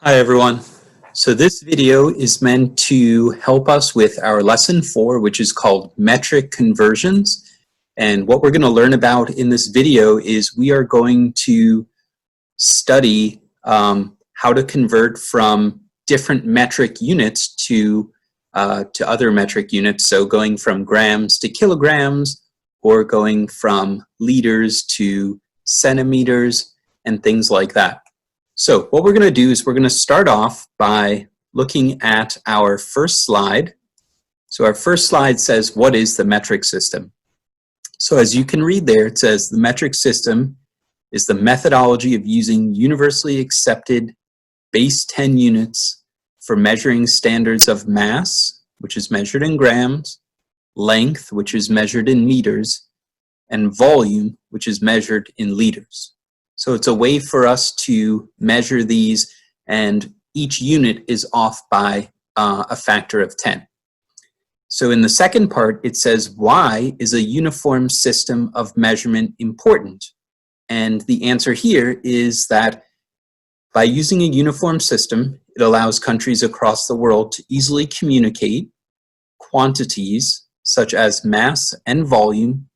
Hi everyone. So this video is meant to help us with our lesson 4, which is called metric conversions. And what we're going to learn about in this video is we are going to study how to convert from different metric units to other metric units. So going from grams to kilograms, or going from liters to centimeters, and things like that. So what we're going to do is we're going to start off by looking at our first slide. So our first slide says, what is the metric system? So as you can read there, it says the metric system is the methodology of using universally accepted base 10 units for measuring standards of mass, which is measured in grams, length, which is measured in meters, and volume, which is measured in liters. So it's a way for us to measure these, and each unit is off by a factor of 10. So in the second part, it says, why is a uniform system of measurement important? And the answer here is that by using a uniform system, it allows countries across the world to easily communicate quantities such as mass and volume,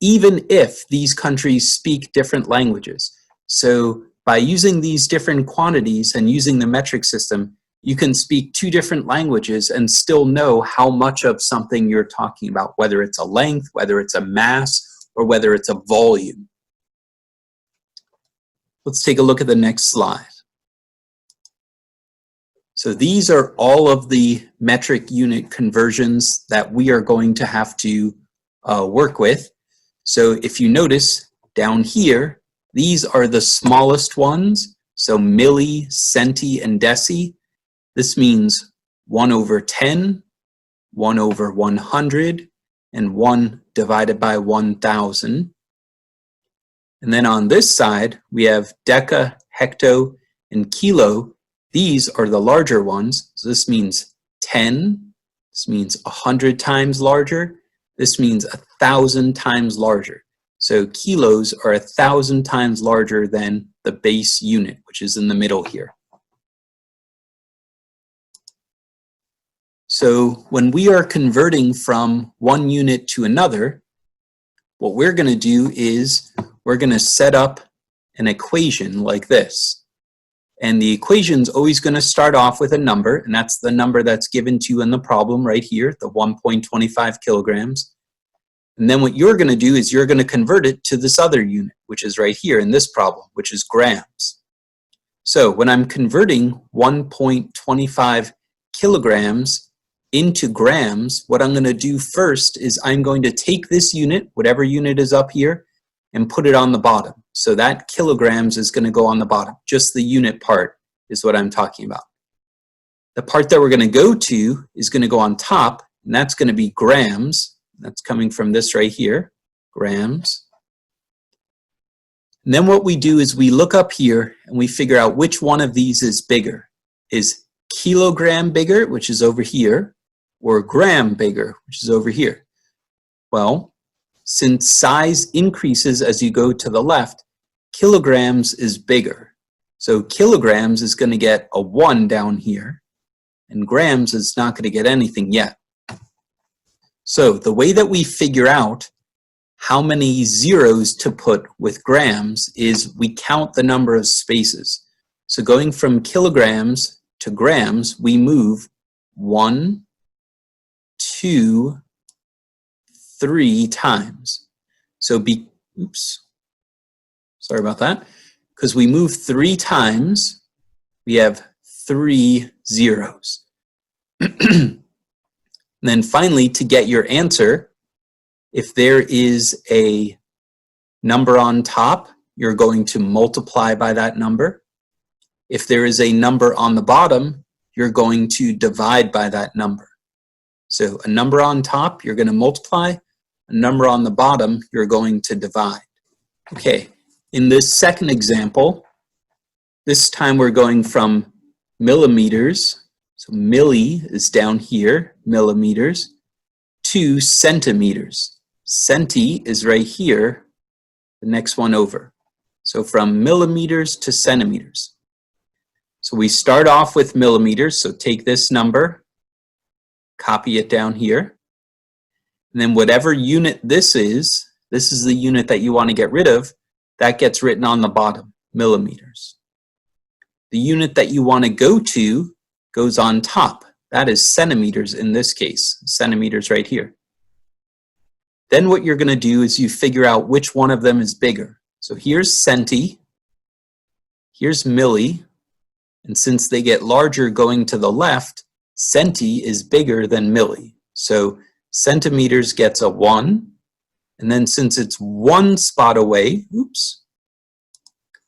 even if these countries speak different languages. So by using these different quantities and using the metric system, you can speak two different languages and still know how much of something you're talking about, whether it's a length, whether it's a mass, or whether it's a volume. Let's take a look at the next slide. So these are all of the metric unit conversions that we are going to have to work with. So if you notice down here, these are the smallest ones. So milli, centi, and deci. This means 1 over 10, 1 over 100, and 1 divided by 1,000. And then on this side, we have deca, hecto, and kilo. These are the larger ones. So this means 10. This means 100 times larger. This means 1,000 times larger. So kilos are 1,000 times larger than the base unit, which is in the middle here. So when we are converting from one unit to another, what we're going to do is we're going to set up an equation like this. And the equation is always going to start off with a number, and that's the number that's given to you in the problem right here, the 1.25 kilograms. And then what you're going to do is you're going to convert it to this other unit, which is right here in this problem, which is grams. So when I'm converting 1.25 kilograms into grams, what I'm going to do first is I'm going to take this unit, whatever unit is up here, and put it on the bottom. So that kilograms is going to go on the bottom. Just the unit part is what I'm talking about. The part that we're going to go to is going to go on top, and that's going to be grams. That's coming from this right here, grams. And then what we do is we look up here and we figure out which one of these is bigger. Is kilogram bigger, which is over here, or gram bigger, which is over here? Well, since size increases as you go to the left, kilograms is bigger. So kilograms is going to get a 1 down here, and grams is not going to get anything yet. So the way that we figure out how many zeros to put with grams is we count the number of spaces. So going from kilograms to grams, we move 1, 2, 3 times. So sorry about that. Because we move 3 times, we have 3 zeros. And then finally, to get your answer, if there is a number on top, you're going to multiply by that number. If there is a number on the bottom, you're going to divide by that number. So a number on top, you're going to multiply. A number on the bottom, you're going to divide. Okay, in this second example, this time we're going from millimeters. So milli is down here, millimeters, to centimeters. Centi is right here, the next one over. So from millimeters to centimeters. So we start off with millimeters, so take this number, copy it down here, and then whatever unit this is the unit that you want to get rid of, that gets written on the bottom, millimeters. The unit that you want to go to goes on top. That is centimeters in this case, centimeters right here. Then what you're going to do is you figure out which one of them is bigger. So here's centi, here's milli, and since they get larger going to the left, centi is bigger than milli. So centimeters gets a 1, and then since it's one spot away,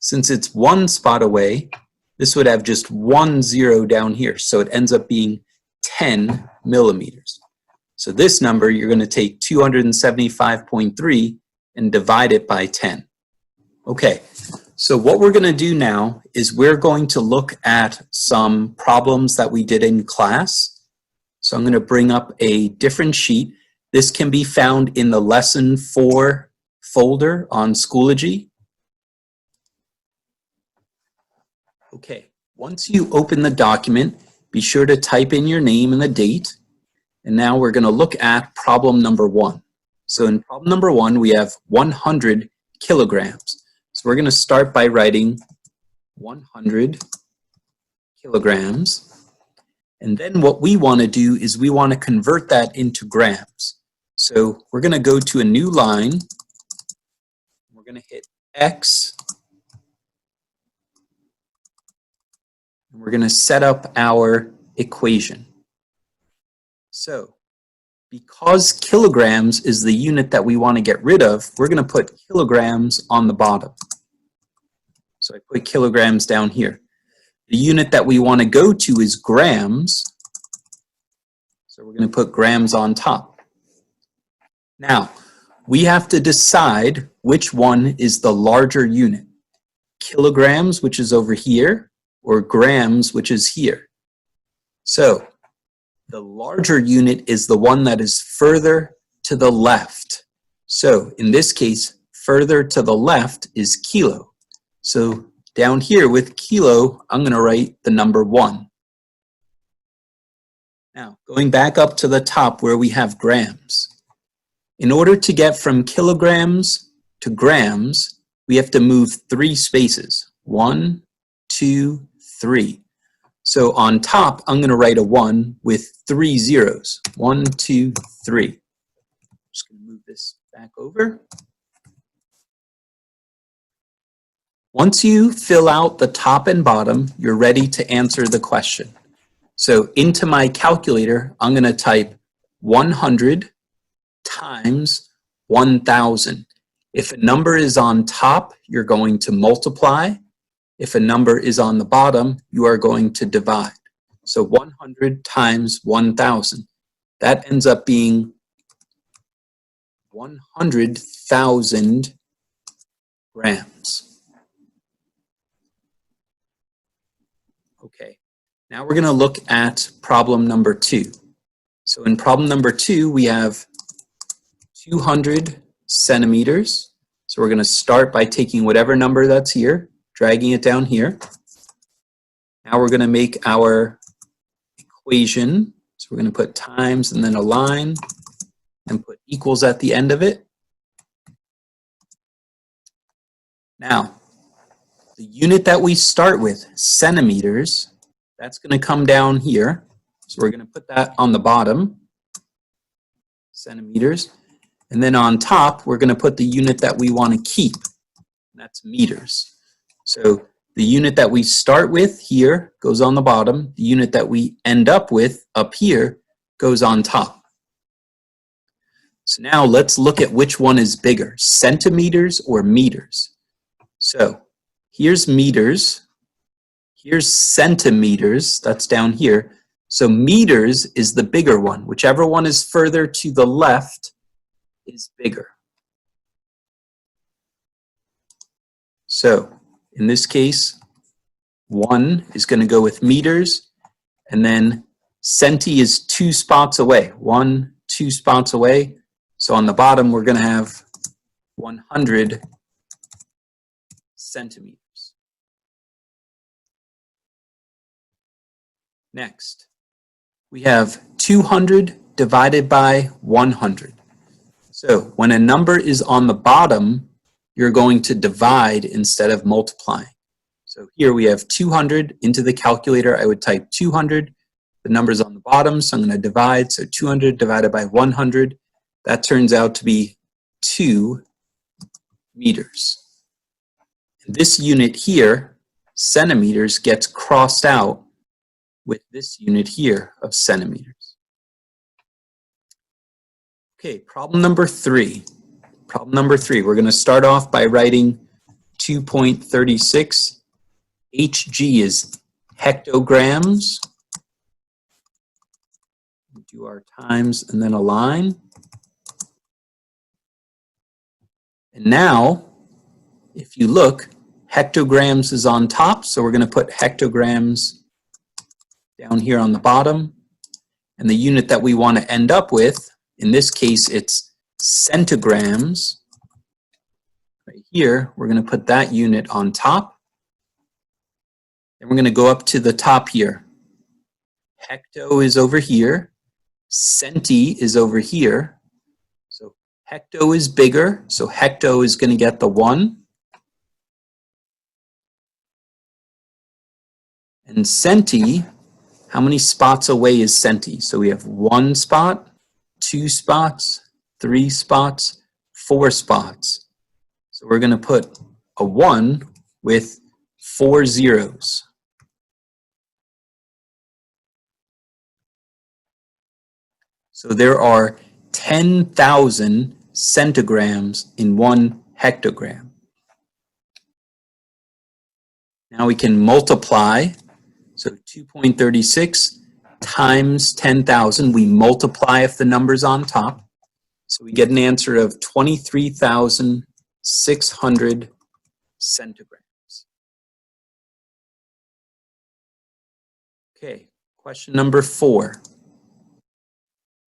since it's one spot away, this would have just 1 0 down here. So it ends up being 10 millimeters. So this number, you're going to take 275.3 and divide it by 10. Okay, so what we're going to do now is we're going to look at some problems that we did in class. So I'm going to bring up a different sheet. This can be found in the Lesson 4 folder on Schoology. Okay, once you open the document, be sure to type in your name and the date. And now we're going to look at problem number 1. So in problem number 1, we have 100 kilograms. So we're going to start by writing 100 kilograms. And then what we want to do is we want to convert that into grams. So we're going to go to a new line. We're going to hit X. And we're going to set up our equation. So because kilograms is the unit that we want to get rid of, we're going to put kilograms on the bottom. So I put kilograms down here. The unit that we want to go to is grams. So we're going to put grams on top. Now, we have to decide which one is the larger unit. Kilograms, which is over here, or grams, which is here. So the larger unit is the one that is further to the left. So in this case, further to the left is kilo. So down here with kilo, I'm going to write the number 1. Now, going back up to the top where we have grams. In order to get from kilograms to grams, we have to move 3 spaces. 1, 2, 3. So on top, I'm going to write a 1 with 3 zeros. 1, 2, 3. Just going to move this back over. Once you fill out the top and bottom, you're ready to answer the question. So into my calculator, I'm going to type 100 times 1,000. If a number is on top, you're going to multiply. If a number is on the bottom, you are going to divide. So 100 times 1,000. That ends up being 100,000 grams. Okay, now we're going to look at problem number 2. So in problem number 2, we have 200 centimeters. So we're going to start by taking whatever number that's here, dragging it down here. Now we're going to make our equation. So we're going to put times and then a line and put equals at the end of it. Now, the unit that we start with, centimeters, that's going to come down here. So we're going to put that on the bottom, centimeters. And then on top, we're going to put the unit that we want to keep. That's meters. So the unit that we start with here goes on the bottom. The unit that we end up with up here goes on top. So now let's look at which one is bigger, centimeters or meters. So here's meters, here's centimeters, that's down here. So meters is the bigger one. Whichever one is further to the left is bigger. So in this case, 1 is going to go with meters, and then centi is 2 spots away. 1, 2 spots away. So on the bottom, we're going to have 100 centimeters. Next, we have 200 divided by 100. So when a number is on the bottom, you're going to divide instead of multiplying. So here we have 200 into the calculator. I would type 200. The number's on the bottom, so I'm going to divide. So 200 divided by 100, that turns out to be 2 meters. This unit here, centimeters, gets crossed out with this unit here of centimeters. Okay, problem number 3. Problem number 3, we're going to start off by writing 2.36. Hg is hectograms. Do our times and then a line. And now, if you look, hectograms is on top, so we're going to put hectograms down here on the bottom. And the unit that we want to end up with, in this case, it's centigrams. Right here, we're going to put that unit on top. And we're going to go up to the top here. Hecto is over here. Centi is over here. So hecto is bigger, so hecto is going to get the 1. And centi, how many spots away is centi? So we have 1 spot, 2 spots, 3 spots, 4 spots. So we're going to put a 1 with 4 zeros. So there are 10,000 centigrams in 1 hectogram. Now we can multiply. So 2.36 times 10,000. We multiply if the number's on top. So we get an answer of 23,600 centigrams. Okay, question number 4.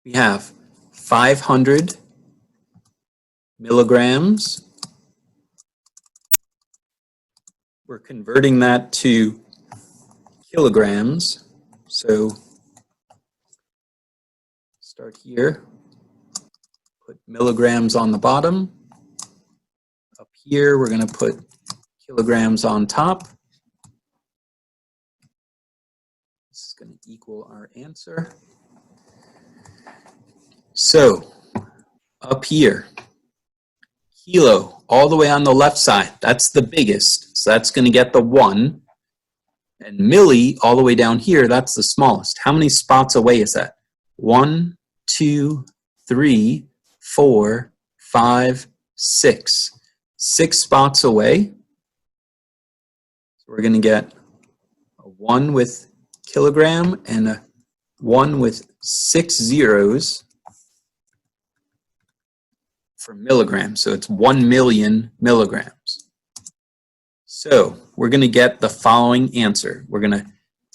We have 500 milligrams. We're converting that to kilograms. So start here, put milligrams on the bottom. Up here, we're going to put kilograms on top. This is going to equal our answer. So, up here, kilo, all the way on the left side, that's the biggest, so that's going to get the 1. And milli, all the way down here, that's the smallest. How many spots away is that? 1, 2, 3, 4, 5, 6. 6 spots away. So we're going to get a 1 with kilogram and a 1 with 6 zeros. For milligrams, so it's 1 million milligrams. So we're going to get the following answer. We're going to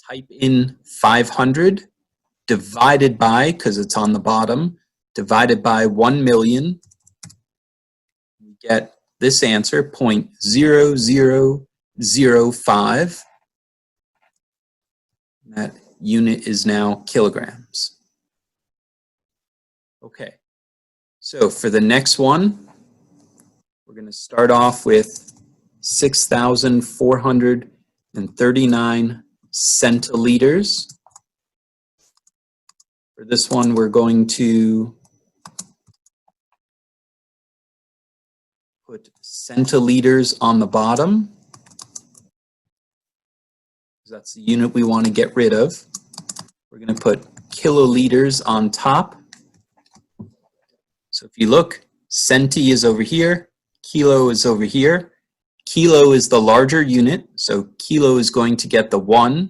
type in 500 divided by, because it's on the bottom, divided by 1 million. We get this answer, 0.0005. That unit is now kilograms. Okay. So for the next one, we're going to start off with 6,439 centiliters. For this one, we're going to put centiliters on the bottom. That's the unit we want to get rid of. We're going to put kiloliters on top. So if you look, centi is over here, kilo is over here. Kilo is the larger unit, so kilo is going to get the 1.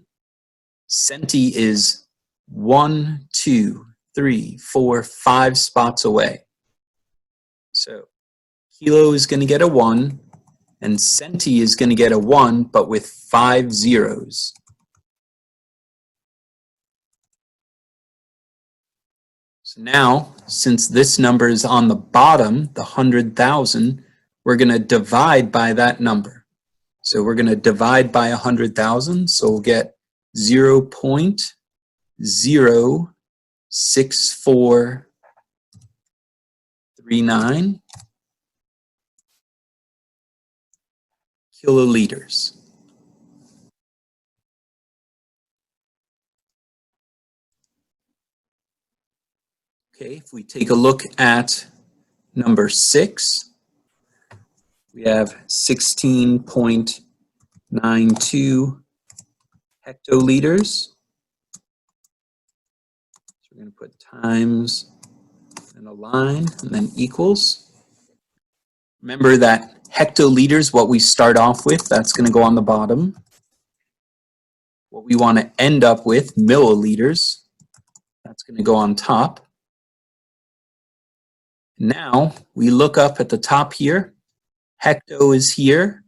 Centi is 1, 2, 3, 4, 5 spots away. So kilo is going to get a 1, and centi is going to get a 1, but with 5 zeros. So now, since this number is on the bottom, the 100,000, we're going to divide by that number. So we're going to divide by 100,000, so we'll get 0.0005. 0.06439 kiloliters. Okay, if we take a look at number 6, we have 16.92 hectoliters. So we're going to put times and a line and then equals. Remember that hectoliters, what we start off with, that's going to go on the bottom. What we want to end up with, milliliters, that's going to go on top. Now we look up at the top here. Hecto is here,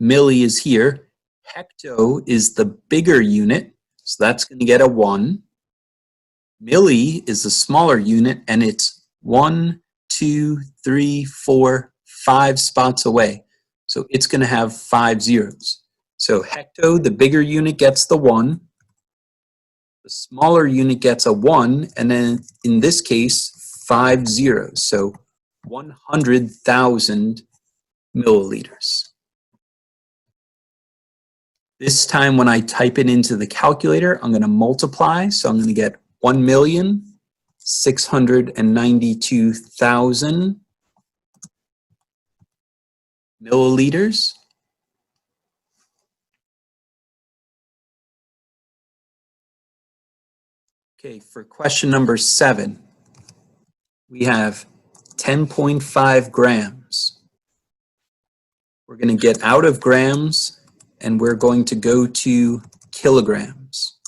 milli is here. Hecto is the bigger unit, so that's going to get a 1. Milli is the smaller unit, and it's 1, 2, 3, 4, 5 spots away. So it's going to have 5 zeros. So hecto, the bigger unit, gets the 1. The smaller unit gets a 1, and then in this case, 5 zeros. So 100,000 milliliters. This time when I type it into the calculator, I'm going to multiply. So I'm going to get 1,692,000 milliliters. Okay, for question number 7, we have 10.5 grams. We're going to get out of grams and we're going to go to kilograms.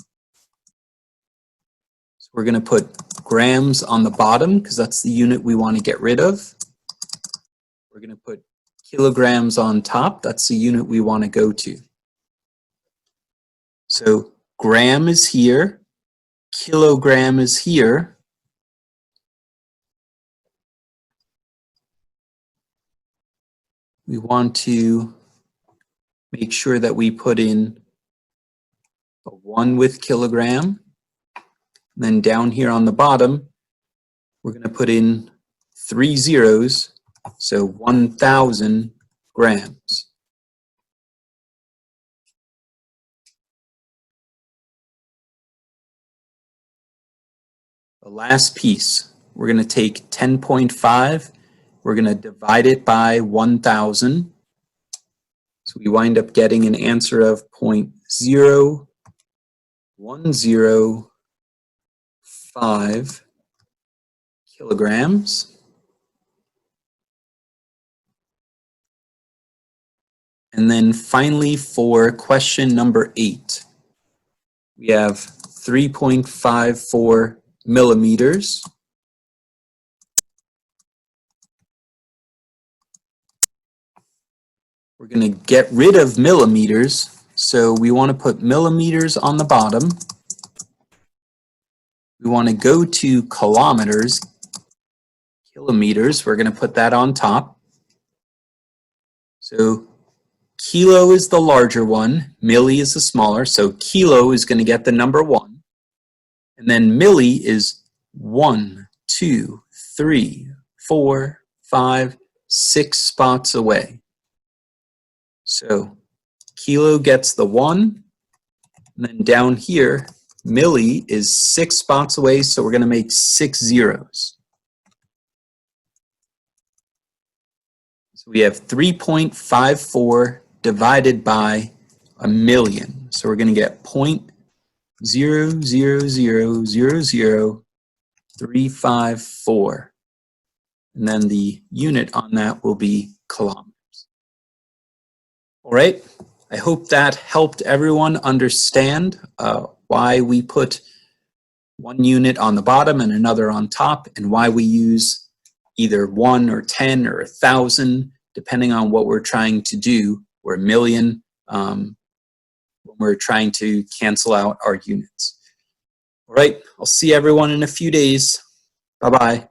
So we're going to put grams on the bottom because that's the unit we want to get rid of. We're going to put kilograms on top. That's the unit we want to go to. So gram is here, kilogram is here. We want to make sure that we put in a 1 with kilogram. And then down here on the bottom, we're going to put in 3 zeros, so 1,000 grams. The last piece, we're going to take 10.5, we're going to divide it by 1,000. So we wind up getting an answer of 0.0105 kilograms. And then finally for question number 8, we have 3.54 millimeters. We're going to get rid of millimeters, so we want to put millimeters on the bottom. We want to go to kilometers, kilometers, we're going to put that on top. So kilo is the larger one, milli is the smaller, so kilo is going to get the number 1. And then milli is 1, 2, 3, 4, 5, 6 spots away. So kilo gets the 1, and then down here, milli is 6 spots away, so we're going to make 6 zeros. So we have 3.54 divided by a million. So we're going to get 0.000000354. And then the unit on that will be kilometers. All right, I hope that helped everyone understand why we put one unit on the bottom and another on top, and why we use either 1 or 10 or 1,000, depending on what we're trying to do, or a million, when we're trying to cancel out our units. All right, I'll see everyone in a few days. Bye-bye.